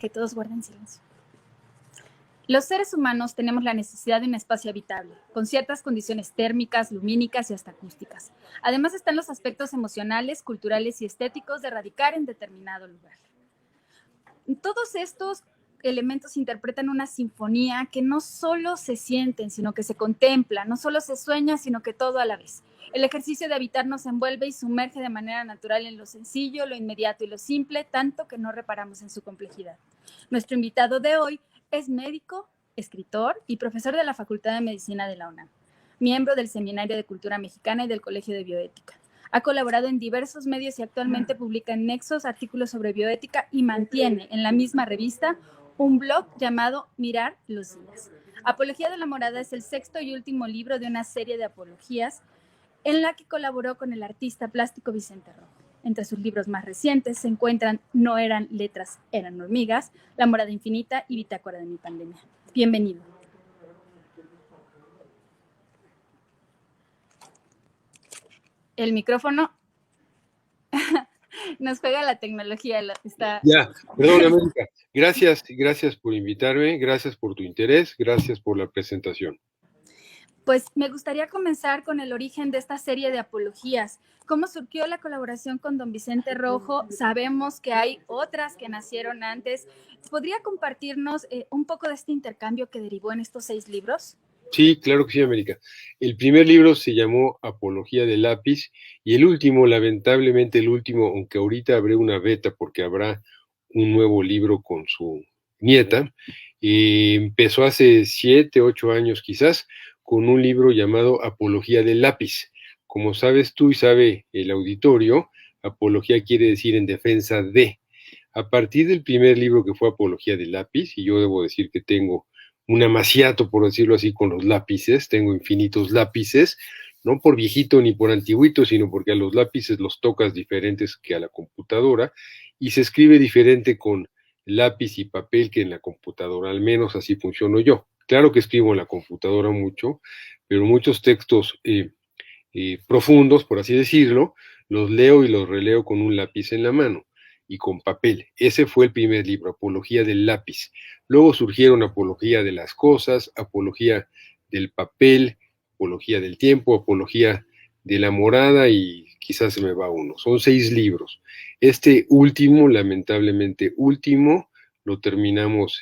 que todos guarden silencio. Los seres humanos tenemos la necesidad de un espacio habitable, con ciertas condiciones térmicas, lumínicas y hasta acústicas. Además están los aspectos emocionales, culturales y estéticos de radicar en determinado lugar. Todos estos elementos interpretan una sinfonía que no solo se sienten, sino que se contempla, no solo se sueña, sino que todo a la vez. El ejercicio de habitar nos envuelve y sumerge de manera natural en lo sencillo, lo inmediato y lo simple, tanto que no reparamos en su complejidad. Nuestro invitado de hoy es médico, escritor y profesor de la Facultad de Medicina de la UNAM, miembro del Seminario de Cultura Mexicana y del Colegio de Bioética. Ha colaborado en diversos medios y actualmente publica en Nexos artículos sobre bioética y mantiene en la misma revista un blog llamado Mirar los Días. Apología de la Morada es el sexto y último libro de una serie de apologías en la que colaboró con el artista plástico Vicente Rojo. Entre sus libros más recientes se encuentran No eran letras, eran hormigas, La Morada Infinita y Bitácora de mi pandemia. Bienvenido. El micrófono nos juega la tecnología. Ya, perdón, América. Gracias por invitarme, gracias por tu interés, gracias por la presentación. Pues me gustaría comenzar con el origen de esta serie de apologías. ¿Cómo surgió la colaboración con don Vicente Rojo? Sabemos que hay otras que nacieron antes. ¿Podría compartirnos un poco de este intercambio que derivó en estos 6 libros? Sí, claro que sí, América. El primer libro se llamó Apología del Lápiz y el último, lamentablemente el último, aunque ahorita habrá una beta porque habrá un nuevo libro con su nieta, empezó hace 7, 8 años quizás, con un libro llamado Apología del Lápiz. Como sabes tú y sabe el auditorio, apología quiere decir en defensa de. A partir del primer libro que fue Apología del Lápiz, y yo debo decir que tengo un amaciato, por decirlo así, con los lápices, tengo infinitos lápices, no por viejito ni por antiguito, sino porque a los lápices los tocas diferentes que a la computadora, y se escribe diferente con lápiz y papel que en la computadora, al menos así funciono yo. Claro que escribo en la computadora mucho, pero muchos textos profundos, por así decirlo, los leo y los releo con un lápiz en la mano y con papel. Ese fue el primer libro, Apología del Lápiz. Luego surgieron Apología de las Cosas, Apología del Papel, Apología del Tiempo, Apología de la Morada y quizás se me va uno. Son 6 libros. Este último, lamentablemente último, lo terminamos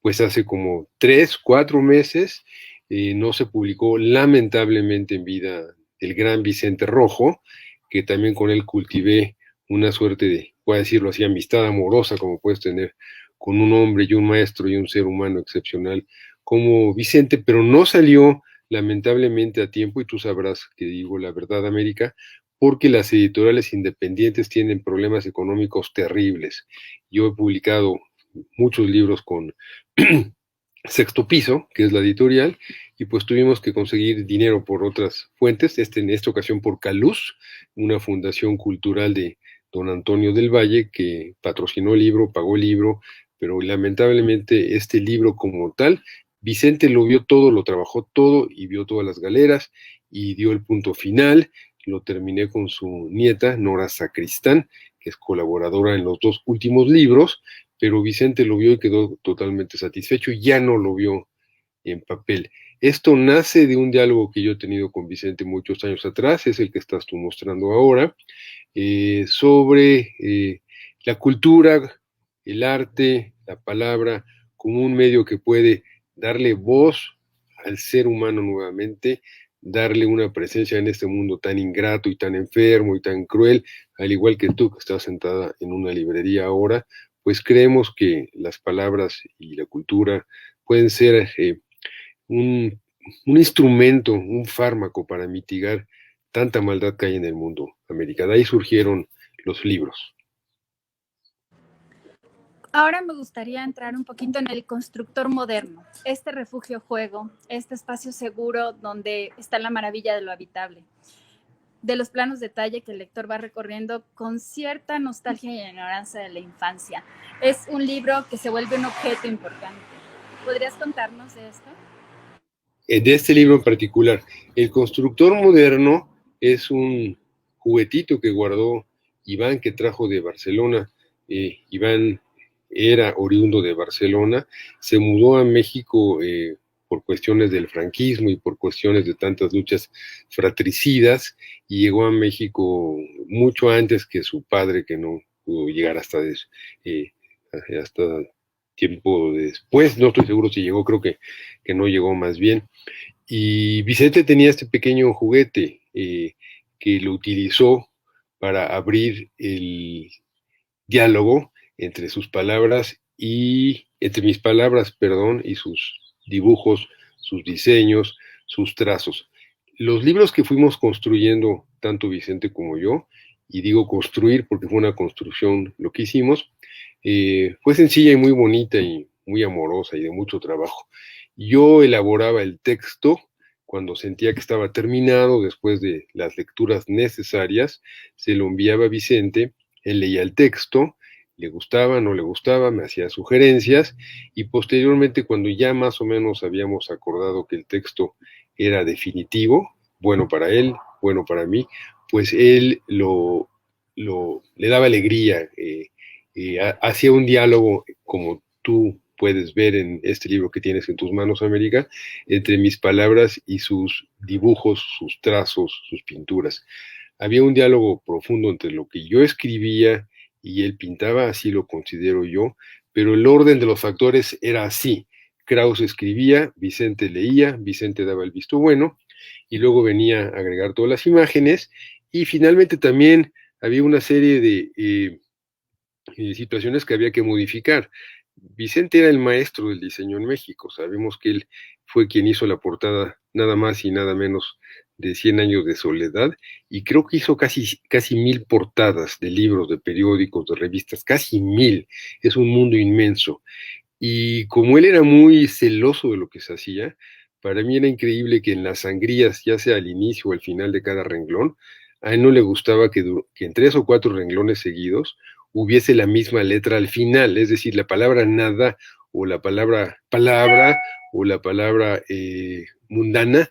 pues hace como 3, 4 meses. No se publicó lamentablemente en vida del gran Vicente Rojo, que también con él cultivé una suerte de, voy a decirlo así, amistad amorosa como puedes tener con un hombre y un maestro y un ser humano excepcional como Vicente, pero no salió lamentablemente a tiempo, y tú sabrás que digo la verdad, América, porque las editoriales independientes tienen problemas económicos terribles. Yo he publicado muchos libros con Sexto Piso, que es la editorial, y pues tuvimos que conseguir dinero por otras fuentes, en esta ocasión por Caluz, una fundación cultural de don Antonio del Valle, que patrocinó el libro, pagó el libro, pero lamentablemente este libro como tal, Vicente lo vio todo, lo trabajó todo y vio todas las galeras y dio el punto final. Lo terminé con su nieta, Nora Sacristán, que es colaboradora en los 2 últimos libros, pero Vicente lo vio y quedó totalmente satisfecho y ya no lo vio en papel. Esto nace de un diálogo que yo he tenido con Vicente muchos años atrás, es el que estás tú mostrando ahora, sobre la cultura, el arte, la palabra, como un medio que puede darle voz al ser humano nuevamente, darle una presencia en este mundo tan ingrato y tan enfermo y tan cruel, al igual que tú que estás sentada en una librería ahora, pues creemos que las palabras y la cultura pueden ser un instrumento, un fármaco para mitigar tanta maldad que hay en el mundo, América. De ahí surgieron los libros. Ahora me gustaría entrar un poquito en el constructor moderno, este refugio juego, este espacio seguro donde está la maravilla de lo habitable, de los planos de detalle que el lector va recorriendo con cierta nostalgia y añoranza de la infancia. Es un libro que se vuelve un objeto importante. ¿Podrías contarnos de esto? De este libro en particular, el constructor moderno es un juguetito que guardó Iván, que trajo de Barcelona. Iván era oriundo de Barcelona, se mudó a México por cuestiones del franquismo y por cuestiones de tantas luchas fratricidas, y llegó a México mucho antes que su padre, que no pudo llegar hasta tiempo después. No estoy seguro si llegó, creo que no llegó más bien. Y Vicente tenía este pequeño juguete que lo utilizó para abrir el diálogo entre sus palabras y entre mis palabras, perdón, y sus dibujos, sus diseños, sus trazos. Los libros que fuimos construyendo, tanto Vicente como yo, y digo construir porque fue una construcción lo que hicimos, fue sencilla y muy bonita y muy amorosa y de mucho trabajo. Yo elaboraba el texto cuando sentía que estaba terminado, después de las lecturas necesarias, se lo enviaba a Vicente, él leía el texto, le gustaba, no le gustaba, me hacía sugerencias, y posteriormente, cuando ya más o menos habíamos acordado que el texto era definitivo, bueno para él, bueno para mí, pues él le daba alegría, hacía un diálogo, como tú puedes ver en este libro que tienes en tus manos, América, entre mis palabras y sus dibujos, sus trazos, sus pinturas. Había un diálogo profundo entre lo que yo escribía y él pintaba, así lo considero yo, pero el orden de los factores era así. Krauss escribía, Vicente leía, Vicente daba el visto bueno, y luego venía a agregar todas las imágenes, y finalmente también había una serie de situaciones que había que modificar. Vicente era el maestro del diseño en México. Sabemos que él fue quien hizo la portada nada más y nada menos de 100 años de soledad, y creo que hizo casi 1000 portadas de libros, de periódicos, de revistas, casi 1000. Es un mundo inmenso. Y como él era muy celoso de lo que se hacía, para mí era increíble que en las sangrías, ya sea al inicio o al final de cada renglón, a él no le gustaba que en 3 o 4 renglones seguidos hubiese la misma letra al final, es decir, la palabra nada o la palabra o la palabra mundana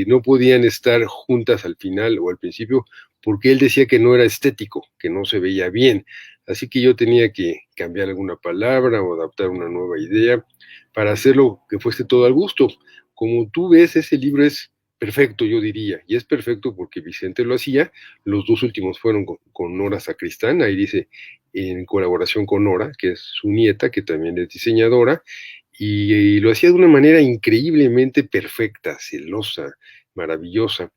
no podían estar juntas al final o al principio, porque él decía que no era estético, que no se veía bien. Así que yo tenía que cambiar alguna palabra o adaptar una nueva idea para hacerlo que fuese todo al gusto. Como tú ves, ese libro es perfecto, yo diría, y es perfecto porque Vicente lo hacía. Los 2 últimos fueron con Nora Sacristán, ahí dice, en colaboración con Nora, que es su nieta, que también es diseñadora, y lo hacía de una manera increíblemente perfecta, celosa, maravillosa.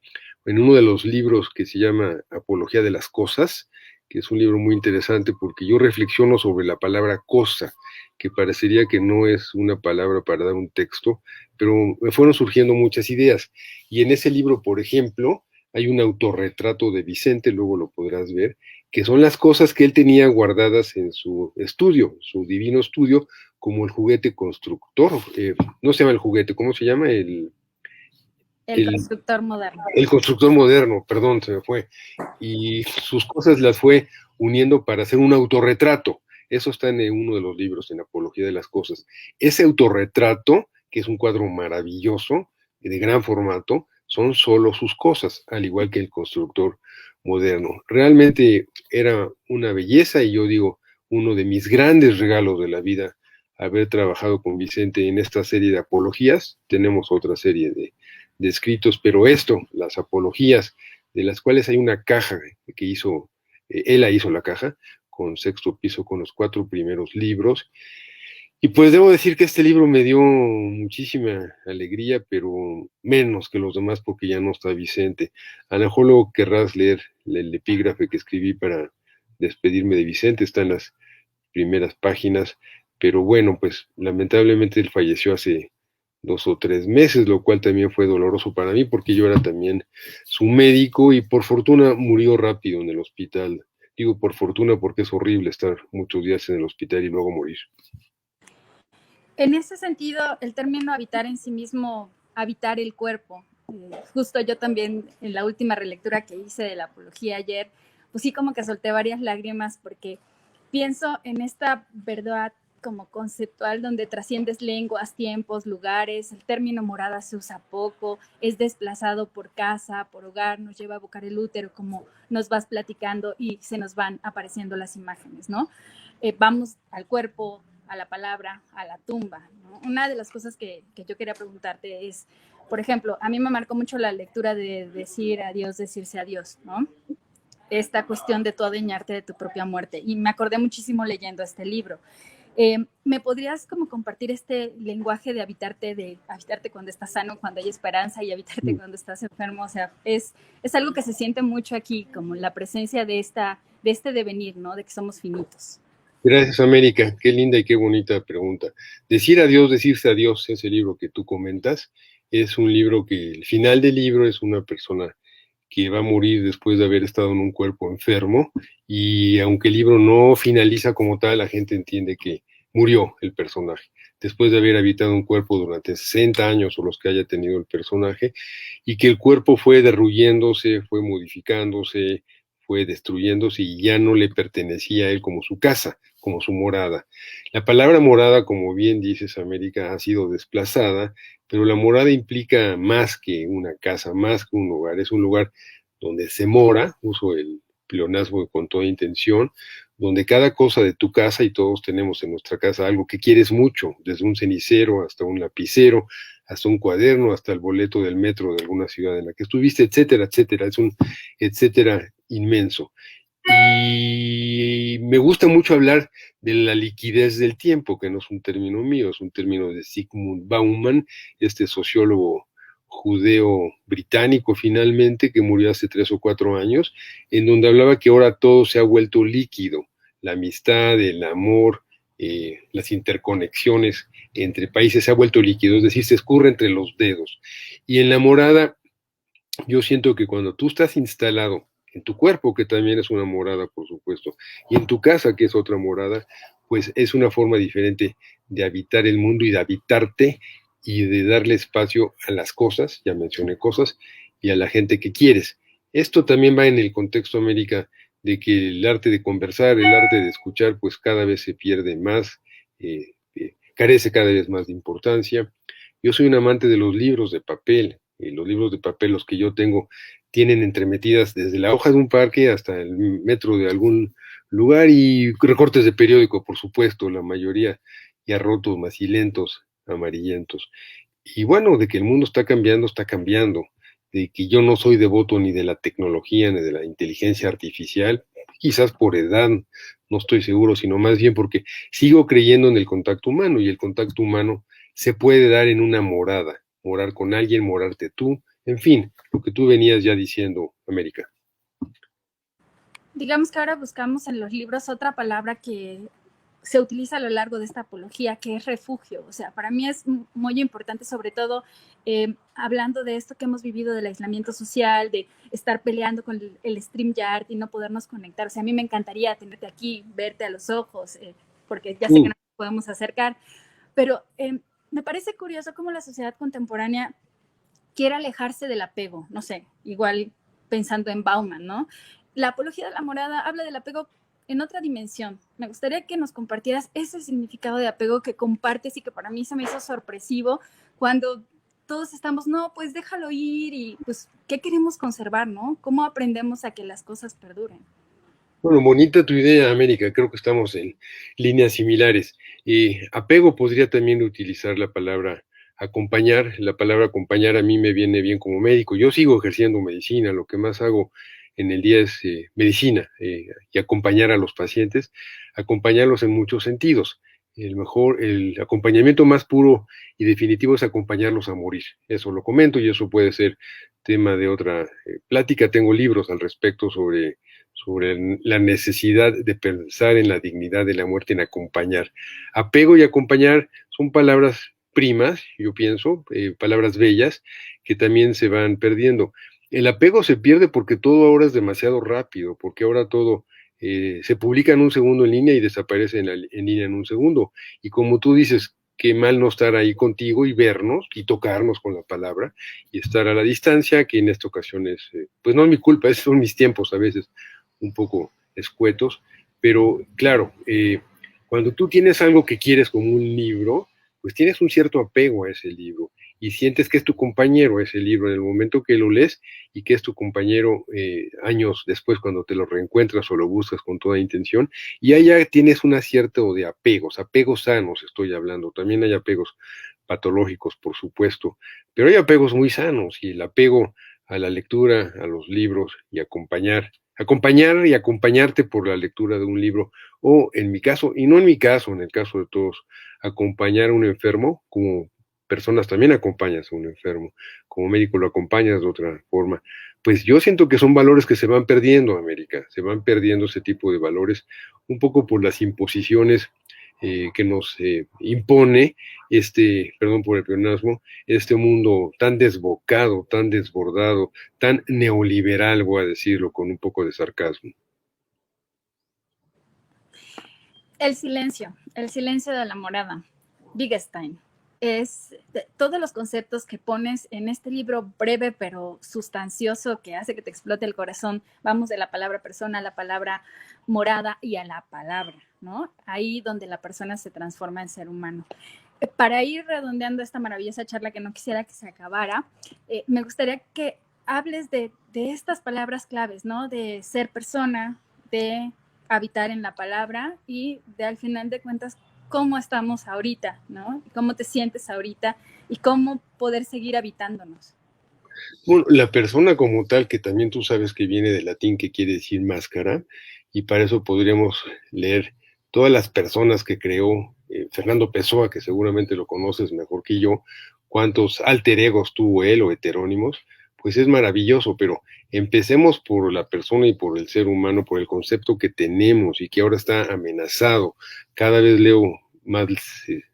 En uno de los libros que se llama Apología de las Cosas, que es un libro muy interesante porque yo reflexiono sobre la palabra cosa, que parecería que no es una palabra para dar un texto, pero me fueron surgiendo muchas ideas. Y en ese libro, por ejemplo, hay un autorretrato de Vicente, luego lo podrás ver, que son las cosas que él tenía guardadas en su estudio, su divino estudio, como el juguete constructor. No se llama el juguete, ¿cómo se llama? El constructor moderno. El constructor moderno, perdón, se me fue. Y sus cosas las fue uniendo para hacer un autorretrato. Eso está en uno de los libros, en Apología de las Cosas. Ese autorretrato, que es un cuadro maravilloso, de gran formato, son solo sus cosas, al igual que el constructor moderno. Realmente era una belleza, y yo digo, uno de mis grandes regalos de la vida, haber trabajado con Vicente en esta serie de apologías. Tenemos otra serie de escritos, pero esto, las apologías, de las cuales hay una caja que hizo, él la hizo la caja, con Sexto Piso, con los 4 primeros libros. Y pues debo decir que este libro me dio muchísima alegría, pero menos que los demás porque ya no está Vicente. A lo mejor luego querrás leer el epígrafe que escribí para despedirme de Vicente, está en las primeras páginas, pero bueno, pues lamentablemente él falleció hace 2 o 3 meses, lo cual también fue doloroso para mí porque yo era también su médico, y por fortuna murió rápido en el hospital. Digo por fortuna porque es horrible estar muchos días en el hospital y luego morir. En ese sentido, el término habitar en sí mismo, habitar el cuerpo, justo yo también en la última relectura que hice de la apología ayer, pues sí como que solté varias lágrimas porque pienso en esta verdad como conceptual donde trasciendes lenguas, tiempos, lugares, el término morada se usa poco, es desplazado por casa, por hogar, nos lleva a evocar el útero como nos vas platicando y se nos van apareciendo las imágenes, ¿no? vamos al cuerpo, a la palabra, a la tumba, ¿no? Una de las cosas que yo quería preguntarte es, por ejemplo, a mí me marcó mucho la lectura de decir adiós, decirse adiós, ¿no? Esta cuestión de tú adueñarte de tu propia muerte. Y me acordé muchísimo leyendo este libro. ¿Me podrías como compartir este lenguaje de habitarte cuando estás sano, cuando hay esperanza, y habitarte cuando estás enfermo? O sea, es algo que se siente mucho aquí, como la presencia de este devenir, ¿no? De que somos finitos. Gracias, América. Qué linda y qué bonita pregunta. Decir adiós, decirse adiós, ese libro que tú comentas, es un libro que el final del libro es una persona que va a morir después de haber estado en un cuerpo enfermo, y aunque el libro no finaliza como tal, la gente entiende que murió el personaje, después de haber habitado un cuerpo durante 60 años o los que haya tenido el personaje, y que el cuerpo fue derruyéndose, fue modificándose, fue destruyéndose y ya no le pertenecía a él como su casa, como su morada. La palabra morada, como bien dices, América, ha sido desplazada, pero la morada implica más que una casa, más que un lugar. Es un lugar donde se mora, uso el pleonasmo con toda intención, donde cada cosa de tu casa, y todos tenemos en nuestra casa algo que quieres mucho, desde un cenicero hasta un lapicero, hasta un cuaderno, hasta el boleto del metro de alguna ciudad en la que estuviste, etcétera, etcétera. Es un etcétera inmenso. Y me gusta mucho hablar de la liquidez del tiempo, que no es un término mío, es un término de Zygmunt Bauman, este sociólogo judeo-británico finalmente, que murió hace 3 o 4 años, en donde hablaba que ahora todo se ha vuelto líquido, la amistad, el amor, las interconexiones entre países se ha vuelto líquido, es decir, se escurre entre los dedos. Y en la morada, yo siento que cuando tú estás instalado en tu cuerpo, que también es una morada, por supuesto, y en tu casa, que es otra morada, pues es una forma diferente de habitar el mundo y de habitarte y de darle espacio a las cosas, ya mencioné cosas, y a la gente que quieres. Esto también va en el contexto, América, de que el arte de conversar, el arte de escuchar, pues cada vez se pierde más, carece cada vez más de importancia. Yo soy un amante de los libros de papel, y los libros de papel, los que yo tengo, tienen entremetidas desde la hoja de un parque hasta el metro de algún lugar, y recortes de periódico, por supuesto, la mayoría ya rotos, macilentos, amarillentos. Y bueno, de que el mundo está cambiando, está cambiando. De que yo no soy devoto ni de la tecnología ni de la inteligencia artificial, quizás por edad, no estoy seguro, sino más bien porque sigo creyendo en el contacto humano, y el contacto humano se puede dar en una morada, morar con alguien, morarte tú, en fin, lo que tú venías ya diciendo, América. Digamos que ahora buscamos en los libros otra palabra que se utiliza a lo largo de esta apología, que es refugio. O sea, para mí es muy importante, sobre todo hablando de esto que hemos vivido del aislamiento social, de estar peleando con el StreamYard y no podernos conectar. O sea, a mí me encantaría tenerte aquí, verte a los ojos, porque ya sé que no nos podemos acercar, pero me parece curioso cómo la sociedad contemporánea quiere alejarse del apego, no sé, igual pensando en Bauman, ¿no? La apología de la morada habla del apego en otra dimensión. Me gustaría que nos compartieras ese significado de apego que compartes y que para mí se me hizo sorpresivo cuando todos estamos, no, pues déjalo ir, y pues, ¿qué queremos conservar, no? ¿Cómo aprendemos a que las cosas perduren? Bueno, bonita tu idea, América. Creo que estamos en líneas similares. Apego podría también utilizar la palabra acompañar. La palabra acompañar a mí me viene bien como médico. Yo sigo ejerciendo medicina. Lo que más hago en el día es medicina, y acompañar a los pacientes, acompañarlos en muchos sentidos. El acompañamiento más puro y definitivo es acompañarlos a morir. Eso lo comento, y eso puede ser tema de otra plática. Tengo libros al respecto sobre la necesidad de pensar en la dignidad de la muerte, en acompañar. Apego y acompañar son palabras primas, yo pienso, palabras bellas, que también se van perdiendo. El apego se pierde porque todo ahora es demasiado rápido, porque ahora todo se publica en un segundo en línea y desaparece en línea en un segundo. Y como tú dices, qué mal no estar ahí contigo y vernos y tocarnos con la palabra y estar a la distancia, que en esta ocasión es, pues no es mi culpa, esos son mis tiempos a veces un poco escuetos, pero claro, cuando tú tienes algo que quieres como un libro, pues tienes un cierto apego a ese libro, y sientes que es tu compañero ese libro en el momento que lo lees y que es tu compañero años después cuando te lo reencuentras o lo buscas con toda intención, y ahí ya tienes una cierta de apegos sanos estoy hablando, también hay apegos patológicos, por supuesto, pero hay apegos muy sanos y el apego a la lectura, a los libros y acompañar y acompañarte por la lectura de un libro, o en mi caso, y no en mi caso, en el caso de todos, acompañar a un enfermo, como personas también acompañas a un enfermo, como médico lo acompañas de otra forma. Pues yo siento que son valores que se van perdiendo, América, se van perdiendo ese tipo de valores, un poco por las imposiciones que nos impone perdón por el pleonasmo, este mundo tan desbocado, tan desbordado, tan neoliberal, voy a decirlo con un poco de sarcasmo. El silencio de la morada, Wittgenstein. Es todos los conceptos que pones en este libro breve pero sustancioso que hace que te explote el corazón. Vamos de la palabra persona a la palabra morada y a la palabra, ¿no? Ahí donde la persona se transforma en ser humano. Para ir redondeando esta maravillosa charla que no quisiera que se acabara, me gustaría que hables de estas palabras claves, ¿no? De ser persona, de habitar en la palabra y de al final de cuentas cómo estamos ahorita, ¿no? Cómo te sientes ahorita y cómo poder seguir habitándonos. Bueno, la persona como tal, que también tú sabes que viene del latín que quiere decir máscara, y para eso podríamos leer todas las personas que creó Fernando Pessoa, que seguramente lo conoces mejor que yo, cuántos alter egos tuvo él o heterónimos, pues es maravilloso, pero empecemos por la persona y por el ser humano, por el concepto que tenemos y que ahora está amenazado. Cada vez leo más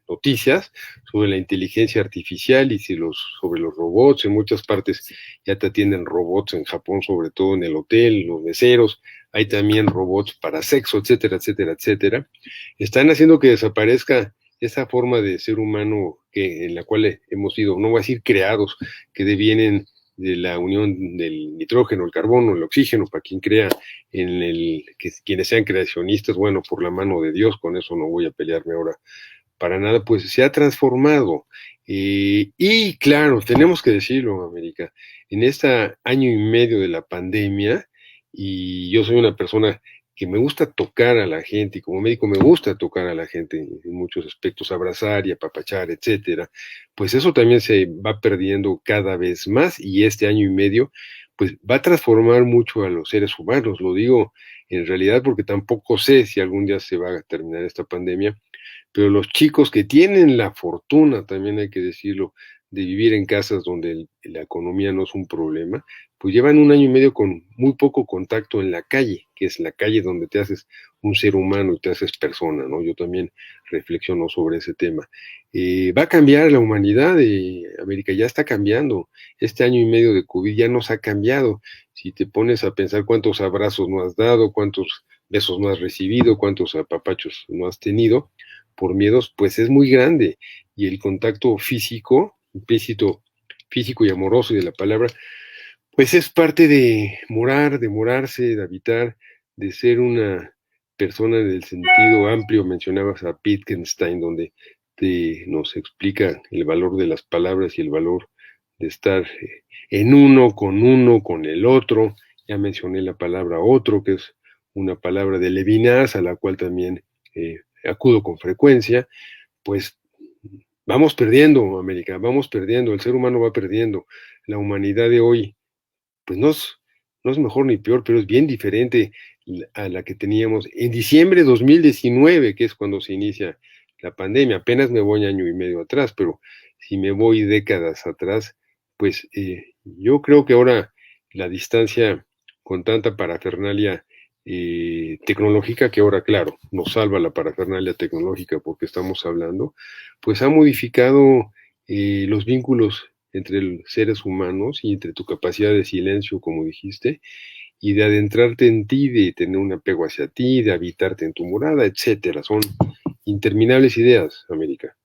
noticias sobre la inteligencia artificial y sobre los robots. En muchas partes ya te atienden robots, en Japón sobre todo en el hotel, los meseros, hay también robots para sexo, etcétera, etcétera, etcétera. Están haciendo que desaparezca esa forma de ser humano en la cual hemos sido, no voy a decir creados, que devienen de la unión del nitrógeno, el carbono, el oxígeno, para quien crea quienes sean creacionistas, bueno, por la mano de Dios, con eso no voy a pelearme ahora para nada, pues se ha transformado. Y claro, tenemos que decirlo, América, en este año y medio de la pandemia, y yo soy una persona que me gusta tocar a la gente, y como médico me gusta tocar a la gente en muchos aspectos, abrazar y apapachar, etcétera, pues eso también se va perdiendo cada vez más, y este año y medio, pues va a transformar mucho a los seres humanos, lo digo en realidad porque tampoco sé si algún día se va a terminar esta pandemia, pero los chicos que tienen la fortuna, también hay que decirlo, de vivir en casas donde la economía no es un problema, pues llevan un año y medio con muy poco contacto en la calle, que es la calle donde te haces un ser humano y te haces persona, ¿no? Yo también reflexiono sobre ese tema. Va a cambiar la humanidad, América, ya está cambiando. Este año y medio de COVID ya nos ha cambiado. Si te pones a pensar cuántos abrazos no has dado, cuántos besos no has recibido, cuántos apapachos no has tenido, por miedos, pues es muy grande. Y el contacto físico, implícito, físico y amoroso de la palabra, pues es parte de morar, de morarse, de habitar, de ser una persona en el sentido amplio. Mencionabas a Wittgenstein, donde nos explica el valor de las palabras y el valor de estar en uno, con el otro. Ya mencioné la palabra otro, que es una palabra de Levinas, a la cual también acudo con frecuencia. Pues vamos perdiendo, América, vamos perdiendo, el ser humano va perdiendo. La humanidad de hoy pues no es mejor ni peor, pero es bien diferente a la que teníamos en diciembre de 2019, que es cuando se inicia la pandemia. Apenas me voy año y medio atrás, pero si me voy décadas atrás, pues yo creo que ahora la distancia con tanta parafernalia tecnológica, que ahora, claro, nos salva la parafernalia tecnológica porque estamos hablando, pues ha modificado los vínculos entre los seres humanos y entre tu capacidad de silencio, como dijiste, y de adentrarte en ti, de tener un apego hacia ti, de habitarte en tu morada, etcétera. Son interminables ideas, América.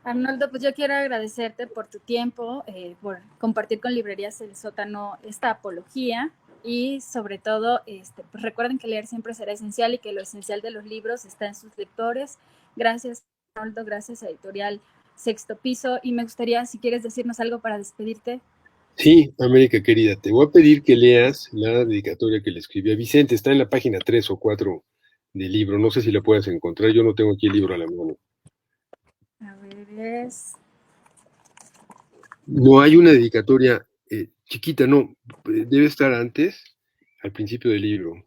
Arnoldo, pues yo quiero agradecerte por tu tiempo, por compartir con Librerías El Sótano esta apología y sobre todo, pues recuerden que leer siempre será esencial y que lo esencial de los libros está en sus lectores. Gracias, Arnoldo, gracias a Editorial Sexto Piso, y me gustaría, si quieres decirnos algo para despedirte. Sí, América querida, te voy a pedir que leas la dedicatoria que le escribí a Vicente. Está en la página 3 o 4 del libro. No sé si la puedes encontrar. Yo no tengo aquí el libro a la mano. A ver, es... No hay una dedicatoria chiquita, no. Debe estar antes, al principio del libro.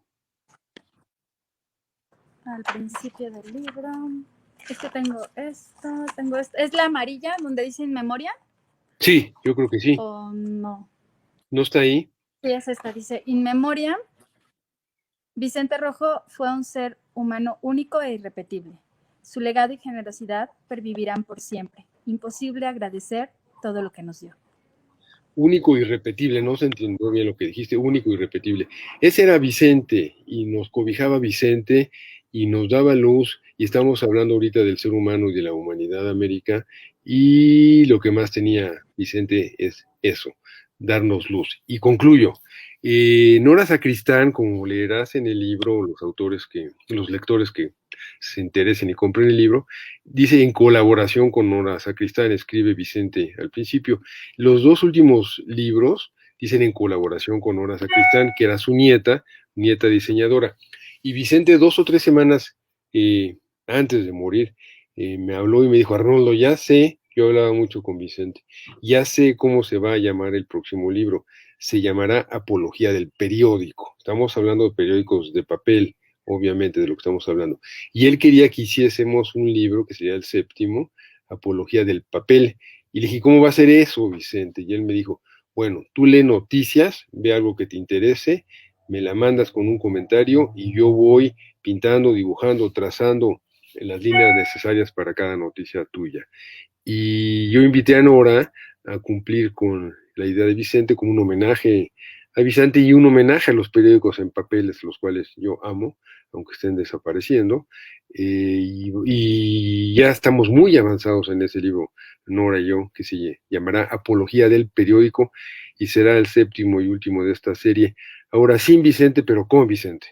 Al principio del libro. Es que tengo esto. ¿Es la amarilla donde dice in memoria? Sí, yo creo que sí. ¿O no? ¿No está ahí? Sí, es esta. Dice, in memoria, Vicente Rojo fue un ser humano único e irrepetible. Su legado y generosidad pervivirán por siempre. Imposible agradecer todo lo que nos dio. Único y irrepetible, no se entendió bien lo que dijiste, único y irrepetible. Ese era Vicente y nos cobijaba Vicente y nos daba luz y estamos hablando ahorita del ser humano y de la humanidad, América, y lo que más tenía Vicente es eso, darnos luz. Y concluyo, Nora Sacristán, como leerás en el libro, los lectores que se interesen y compren el libro, dice en colaboración con Nora Sacristán, escribe Vicente al principio. Los dos últimos libros dicen en colaboración con Nora Sacristán, que era su nieta diseñadora. Y Vicente, 2 o 3 semanas antes de morir, me habló y me dijo, Arnoldo, ya sé, yo hablaba mucho con Vicente, ya sé cómo se va a llamar el próximo libro. Se llamará Apología del Periódico. Estamos hablando de periódicos de papel, obviamente, de lo que estamos hablando. Y él quería que hiciésemos un libro, que sería el séptimo, Apología del Papel. Y le dije, ¿cómo va a ser eso, Vicente? Y él me dijo, bueno, tú lee noticias, ve algo que te interese, me la mandas con un comentario y yo voy pintando, dibujando, trazando las líneas necesarias para cada noticia tuya. Y yo invité a Nora a cumplir con la idea de Vicente como un homenaje a Vicente y un homenaje a los periódicos en papeles, los cuales yo amo, aunque estén desapareciendo. Y ya estamos muy avanzados en ese libro, Nora y yo, que se llamará Apología del Periódico y será el séptimo y último de esta serie. Ahora sin Vicente, pero con Vicente.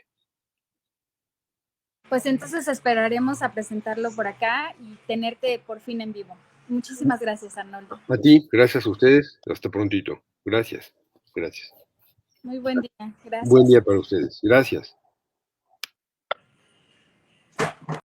Pues entonces esperaremos a presentarlo por acá y tenerte por fin en vivo. Muchísimas gracias, Arnoldo. A ti, gracias a ustedes, hasta prontito. Gracias, gracias. Muy buen día, Buen gracias. día para ustedes. Gracias.